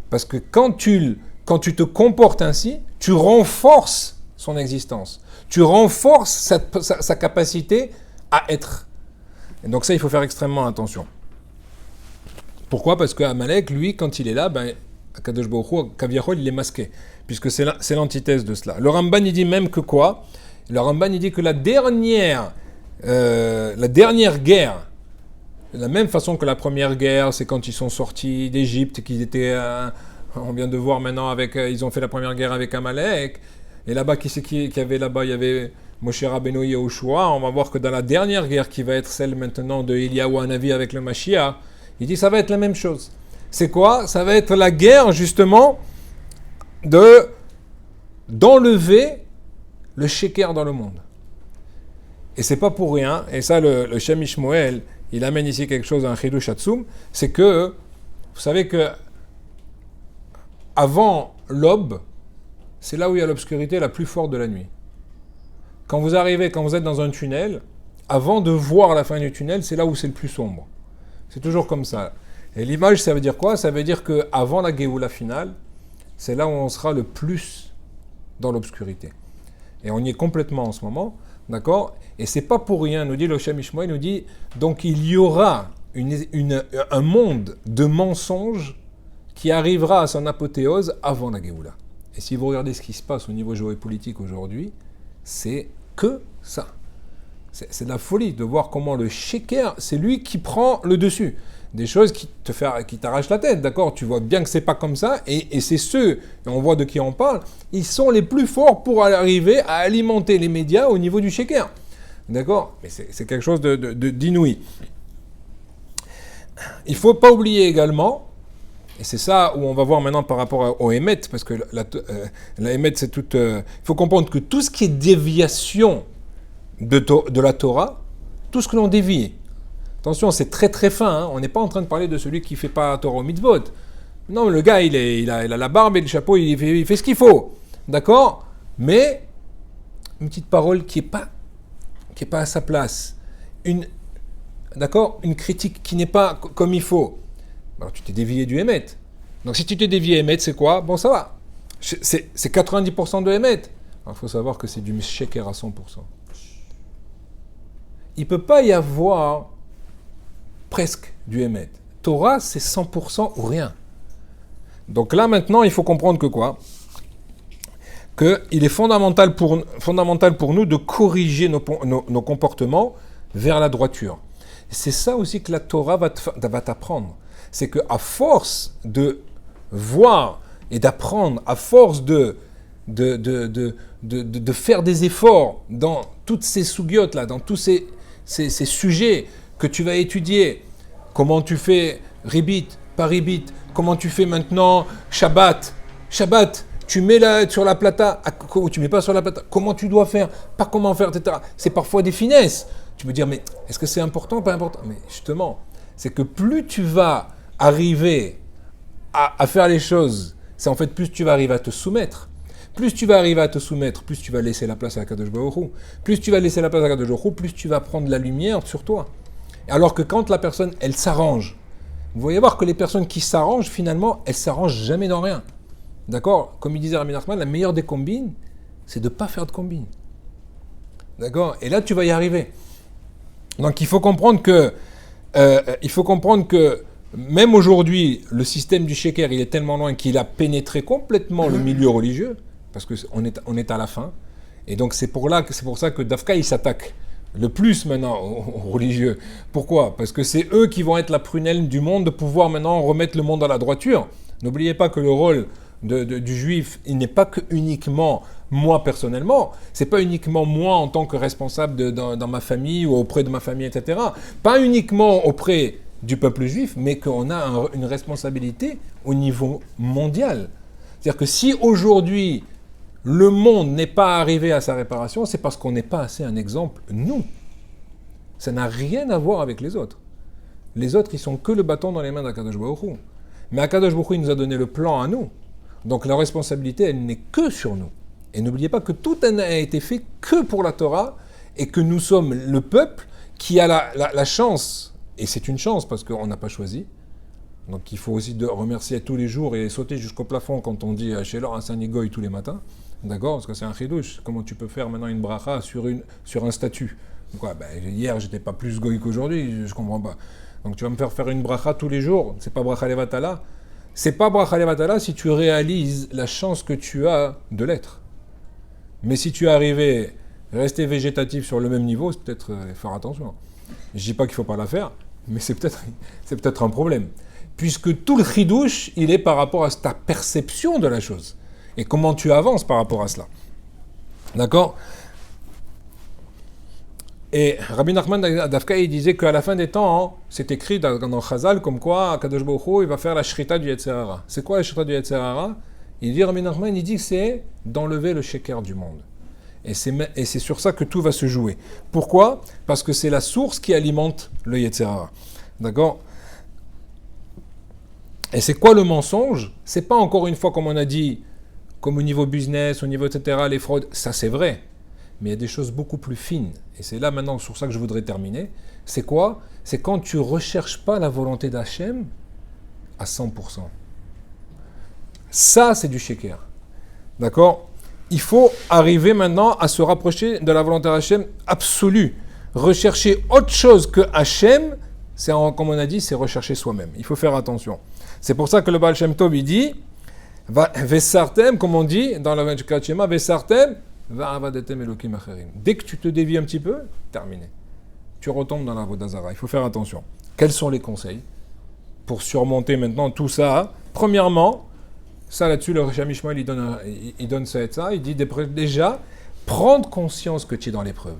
Parce que quand tu te comportes ainsi, tu renforces son existence. Tu renforces sa capacité à être. Et donc ça, il faut faire extrêmement attention. Pourquoi? Parce qu'Amalek, lui, quand il est là, Akadosh Baruch Hu, Kaviachol, il est masqué. Puisque c'est l'antithèse de cela. Le Ramban, il dit même que quoi? Le Ramban, il dit que la dernière guerre De la même façon que la première guerre, c'est quand ils sont sortis d'Égypte, qu'ils étaient, on vient de voir maintenant, ils ont fait la première guerre avec Amalek. Et là-bas, qui c'est qui avait là-bas? Il y avait Moshe Rabbeinu et Yehoshua. On va voir que dans la dernière guerre, qui va être celle maintenant de Eliyahu Hanavi avec le Mashiach, il dit ça va être la même chose. C'est quoi? Ça va être la guerre, justement, d'enlever le sheker dans le monde. Et c'est pas pour rien, et ça le Shem Ishmoel, il amène ici quelque chose, un Chidush Hatzum, c'est que, vous savez que avant l'aube, c'est là où il y a l'obscurité la plus forte de la nuit. Quand vous êtes dans un tunnel, avant de voir la fin du tunnel, c'est là où c'est le plus sombre. C'est toujours comme ça. Et l'image, ça veut dire quoi? Ça veut dire qu'avant la Géoula finale, c'est là où on sera le plus dans l'obscurité. Et on y est complètement en ce moment, d'accord? Et c'est pas pour rien, nous dit le Shem Ishmael, nous dit, donc il y aura un monde de mensonges qui arrivera à son apothéose avant la Géoula. Et si vous regardez ce qui se passe au niveau géopolitique aujourd'hui, c'est que ça. C'est de la folie de voir comment le sheker, c'est lui qui prend le dessus. Des choses qui t'arrachent la tête, d'accord? Tu vois bien que c'est pas comme ça, et c'est ceux, et on voit de qui on parle, ils sont les plus forts pour arriver à alimenter les médias au niveau du sheker. D'accord? Mais c'est quelque chose d'inouï. Il ne faut pas oublier également, et c'est ça où on va voir maintenant par rapport au Hémet, parce que la Hémet, c'est toute... il faut comprendre que tout ce qui est déviation de la Torah, tout ce que l'on dévie, attention, c'est très très fin, hein, on n'est pas en train de parler de celui qui ne fait pas Torah au mitzvot. Non, le gars, il a la barbe et le chapeau, il fait ce qu'il faut, d'accord? Mais, une petite parole qui n'est pas à sa place, une critique qui n'est pas comme il faut. Alors tu t'es dévié du Hémet. Donc si tu t'es dévié Hémet, c'est quoi? Bon, ça va. C'est 90% de Hémet. Il faut savoir que c'est du sheker à 100%. Il ne peut pas y avoir presque du Hémet. Torah, c'est 100% ou rien. Donc là, maintenant, il faut comprendre que quoi? Qu'il est fondamental pour nous de corriger nos comportements vers la droiture. C'est ça aussi que la Torah va t'apprendre. C'est qu'à force de voir et d'apprendre, à force de faire des efforts dans toutes ces sougiotes là, dans tous ces sujets que tu vas étudier, comment tu fais ribit, pas ribit, comment tu fais maintenant Shabbat, tu mets sur la plata, ou tu mets pas sur la plata, comment tu dois faire, pas comment faire, etc. C'est parfois des finesses. Tu peux dire, mais est-ce que c'est important, pas important? Mais justement, c'est que plus tu vas arriver à faire les choses, c'est en fait plus tu vas arriver à te soumettre. Plus tu vas arriver à te soumettre, plus tu vas laisser la place à Kadosh Baruch Hu. Plus tu vas laisser la place à Kadosh Baruch Hu, plus tu vas prendre la lumière sur toi. Alors que quand la personne, elle s'arrange, vous voyez voir que les personnes qui s'arrangent, finalement, elles s'arrangent jamais dans rien. D'accord? Comme il disait Rabbi Nachman, la meilleure des combines, c'est de ne pas faire de combine. D'accord? Et là, tu vas y arriver. Donc, il faut comprendre que même aujourd'hui, le système du sheker, il est tellement loin qu'il a pénétré complètement le milieu religieux, parce qu'on est à la fin. Et donc, c'est pour ça que Dafka, il s'attaque le plus maintenant aux religieux. Pourquoi? Parce que c'est eux qui vont être la prunelle du monde, de pouvoir maintenant remettre le monde à la droiture. N'oubliez pas que le rôle du juif, il n'est pas que uniquement moi personnellement, c'est pas uniquement moi en tant que responsable dans ma famille ou auprès de ma famille, etc. Pas uniquement auprès du peuple juif, mais qu'on a une responsabilité au niveau mondial. C'est-à-dire que si aujourd'hui le monde n'est pas arrivé à sa réparation, c'est parce qu'on n'est pas assez un exemple, nous. Ça n'a rien à voir avec les autres. Les autres, ils sont que le bâton dans les mains d'Akadosh Baruch Hu. Mais Akadosh Baruch Hu, il nous a donné le plan à nous. Donc la responsabilité, elle n'est que sur nous. Et n'oubliez pas que tout a été fait que pour la Torah, et que nous sommes le peuple qui a la chance, et c'est une chance parce qu'on n'a pas choisi. Donc il faut aussi remercier tous les jours et sauter jusqu'au plafond quand on dit chez l'or un Sanigoy tous les matins. D'accord? Parce que c'est un chidouche. Comment tu peux faire maintenant une bracha sur un statut? Quoi, hier, j'étais pas plus goy qu'aujourd'hui, je comprends pas. Donc tu vas me faire une bracha tous les jours, c'est pas bracha levatala. C'est pas bracha levatala si tu réalises la chance que tu as de l'être. Mais si tu es arrivé, rester végétatif sur le même niveau, c'est peut-être faire attention. Je dis pas qu'il faut pas la faire, Mais c'est peut-être un problème. Puisque tout le chidouche, il est par rapport à ta perception de la chose. Et comment tu avances par rapport à cela. D'accord? Et Rabbi Nachman d'Afka, il disait qu'à la fin des temps, c'est écrit dans Chazal comme quoi Kadosh Baruch Hu, il va faire la shrita du Yetzer Hara. C'est quoi la shrita du Yetzer Hara? Il dit, Rabbi Nachman, il dit que c'est d'enlever le sheker du monde. Et c'est sur ça que tout va se jouer. Pourquoi? Parce que c'est la source qui alimente le Yetzer Hara. D'accord? Et c'est quoi le mensonge? C'est pas encore une fois, comme on a dit, comme au niveau business, au niveau etc., les fraudes, ça c'est vrai. Mais il y a des choses beaucoup plus fines. Et c'est là maintenant sur ça que je voudrais terminer. C'est quoi? C'est quand tu ne recherches pas la volonté d'Hachem à 100%. Ça, c'est du sheker. D'accord? Il faut arriver maintenant à se rapprocher de la volonté d'Hachem absolue. Rechercher autre chose que Hachem, comme on a dit, c'est rechercher soi-même. Il faut faire attention. C'est pour ça que le Baal Shem Tov, il dit, Vesartem, comme on dit dans la Vajkat Shema, Vesartem, Va'avadetem Elokim Acherim. Dès que tu te dévies un petit peu, terminé. Tu retombes dans la Avodah Zara. Il faut faire attention. Quels sont les conseils pour surmonter maintenant tout ça? Premièrement, ça là-dessus, le Risham Ishmael, il donne ça et ça. Il dit déjà, prendre conscience que tu es dans l'épreuve.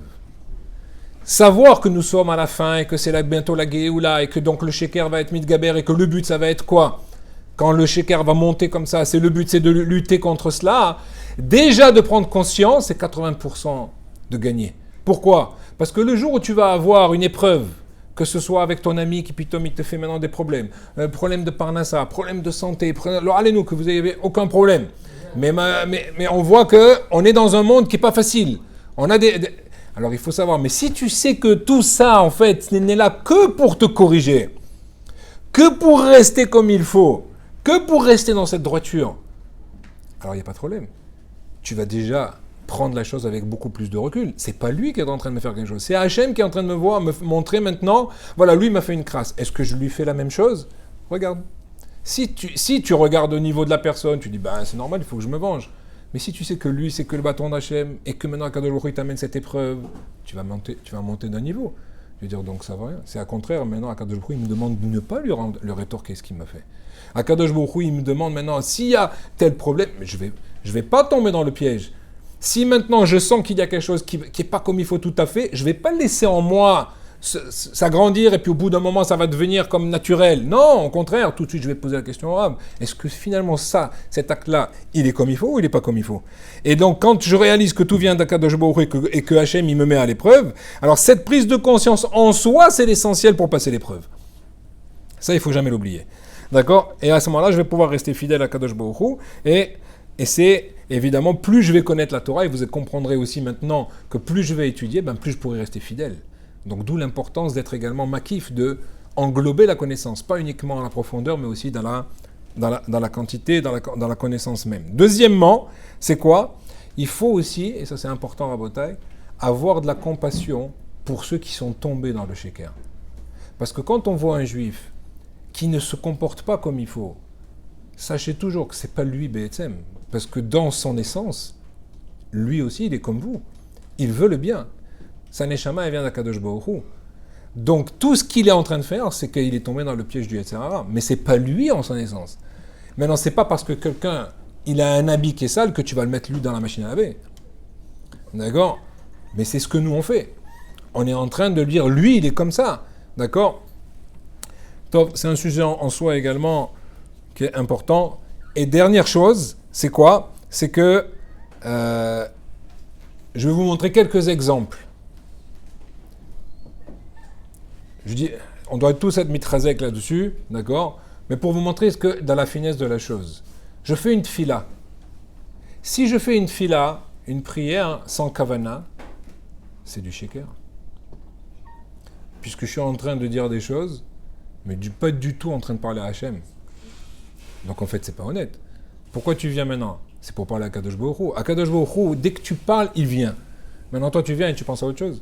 Savoir que nous sommes à la fin et que c'est là bientôt la Géoula et que donc le sheker va être mitgaber et que le but, ça va être quoi? Quand le sheker va monter comme ça, c'est le but, c'est de lutter contre cela. Déjà de prendre conscience, c'est 80% de gagner. Pourquoi? Parce que le jour où tu vas avoir une épreuve, que ce soit avec ton ami qui il te fait maintenant des problèmes, problème de parnassa, problème de santé, alors allez-nous que vous n'avez aucun problème. Mais on voit qu'on est dans un monde qui n'est pas facile. On a Alors il faut savoir, mais si tu sais que tout ça, en fait, n'est là que pour te corriger, que pour rester comme il faut, que pour rester dans cette droiture, alors il n'y a pas de problème. Tu vas déjà prendre la chose avec beaucoup plus de recul. C'est pas lui qui est en train de me faire quelque chose. C'est Hachem qui est en train de me montrer maintenant, voilà, lui m'a fait une crasse. Est-ce que je lui fais la même chose? Regarde. Si tu regardes au niveau de la personne, tu dis, ben c'est normal, il faut que je me venge. Mais si tu sais que lui, c'est que le bâton d'Hachem, et que maintenant, Akadosh Baruch Hu t'amène cette épreuve, tu vas monter d'un niveau. Je veux dire, donc ça va rien. C'est à contraire, maintenant, Akadosh Baruch Hu, il me demande de ne pas lui rétorquer ce qu'il m'a fait. Akadosh Baruch Hu, il me demande maintenant, s'il y a tel problème, mais je vais pas tomber dans le piège. Si maintenant, je sens qu'il y a quelque chose qui est pas comme il faut tout à fait, je vais pas laisser en moi s'agrandir et puis au bout d'un moment ça va devenir comme naturel. Non, au contraire, tout de suite je vais poser la question au Rab. Est-ce que finalement cet acte-là, il est comme il faut ou il n'est pas comme il faut? Et donc quand je réalise que tout vient d'Akadosh Baruch Hu et que Hachem il me met à l'épreuve, alors cette prise de conscience en soi c'est l'essentiel pour passer l'épreuve. Ça il faut jamais l'oublier. D'accord? Et à ce moment-là je vais pouvoir rester fidèle à Akadosh Baruch Hu et c'est évidemment plus je vais connaître la Torah et vous comprendrez aussi maintenant que plus je vais étudier, plus je pourrai rester fidèle. Donc d'où l'importance d'être également makif, de englober la connaissance, pas uniquement à la profondeur, mais aussi dans la quantité, dans la connaissance même. Deuxièmement, c'est quoi? Il faut aussi, et ça c'est important Rabotai, avoir de la compassion pour ceux qui sont tombés dans le sheker. Parce que quand on voit un juif qui ne se comporte pas comme il faut, sachez toujours que ce n'est pas lui Be'etzem, parce que dans son essence, lui aussi il est comme vous, il veut le bien. Sa neshama, elle vient d'Akadosh Baruch Hu. Donc, tout ce qu'il est en train de faire, c'est qu'il est tombé dans le piège du Yetzer Hara. Mais ce n'est pas lui en son essence. Maintenant, ce n'est pas parce que quelqu'un, il a un habit qui est sale que tu vas le mettre lui dans la machine à laver. D'accord? Mais c'est ce que nous on fait. On est en train de dire, lui, il est comme ça. D'accord? C'est un sujet en soi également qui est important. Et dernière chose, c'est quoi? C'est que je vais vous montrer quelques exemples. Je dis, on doit tous être mitrazek là-dessus, d'accord? Mais pour vous montrer ce que dans la finesse de la chose, je fais une tfila. Si je fais une tfila, une prière sans kavana, c'est du sheker. Puisque je suis en train de dire des choses, mais pas du tout en train de parler à Hachem. Donc en fait, c'est pas honnête. Pourquoi tu viens maintenant? C'est pour parler à Kadosh Baruch Hu. À Kadosh Baruch Hu, dès que tu parles, il vient. Maintenant, toi, tu viens et tu penses à autre chose.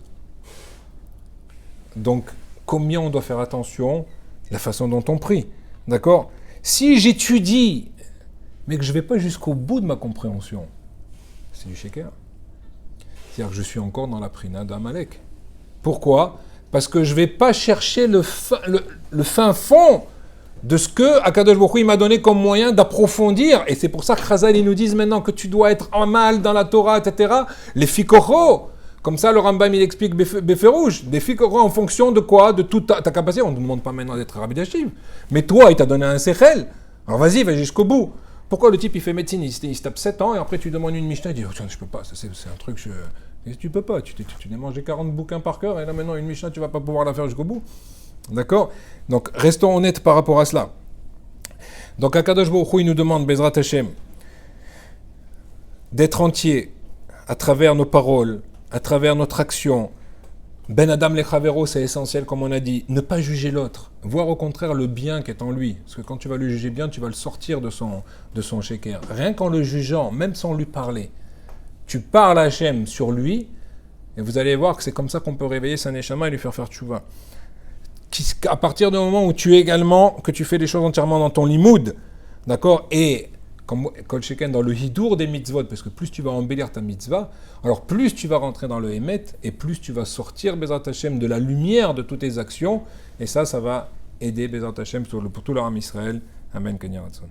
Donc, combien on doit faire attention la façon dont on prie. D'accord? Si j'étudie, mais que je ne vais pas jusqu'au bout de ma compréhension, c'est du sheker. C'est-à-dire que je suis encore dans la prina d'Amalek. Pourquoi? parce que je ne vais pas chercher le fin fond de ce que Akadosh Baruch Hu il m'a donné comme moyen d'approfondir. Et c'est pour ça que Chazal, ils nous disent maintenant que tu dois être en mal dans la Torah, etc. Les fikoro. Comme ça, le Rambam, il explique Beferouche. Des fikoro en fonction de quoi? De toute ta capacité. On ne te demande pas maintenant d'être Rabbi Dashiv. Mais toi, il t'a donné un sechel. Alors vas-y, va jusqu'au bout. Pourquoi le type, il fait médecine, il se tape 7 ans, et après tu demandes une Mishnah, il dit, oh, tiens, je peux pas, ça, c'est un truc, tu peux pas, tu t'es mangé 40 bouquins par cœur, et là maintenant, une Mishnah, tu vas pas pouvoir la faire jusqu'au bout. D'accord? Donc, restons honnêtes par rapport à cela. Donc, Akadosh Baruch Hu, il nous demande, Bezrat Hashem, d'être entier à travers nos paroles, à travers notre action. Ben Adam Lechavero, c'est essentiel, comme on a dit. Ne pas juger l'autre. Voir au contraire le bien qui est en lui. Parce que quand tu vas le juger bien, tu vas le sortir de son sheker. Rien qu'en le jugeant, même sans lui parler. Tu parles à Hachem sur lui, et vous allez voir que c'est comme ça qu'on peut réveiller sa neshama et lui faire tchouva. À partir du moment où tu es également, que tu fais les choses entièrement dans ton limoud, d'accord, et comme Kol Sheken dans le hidour des mitzvot, parce que plus tu vas embellir ta mitzvah, alors plus tu vas rentrer dans le Hémet, et plus tu vas sortir, Bezrat Hashem, de la lumière de toutes tes actions, et ça va aider Bezrat Hashem pour tout l'Aram Israël. Amen, Kenya Ratson.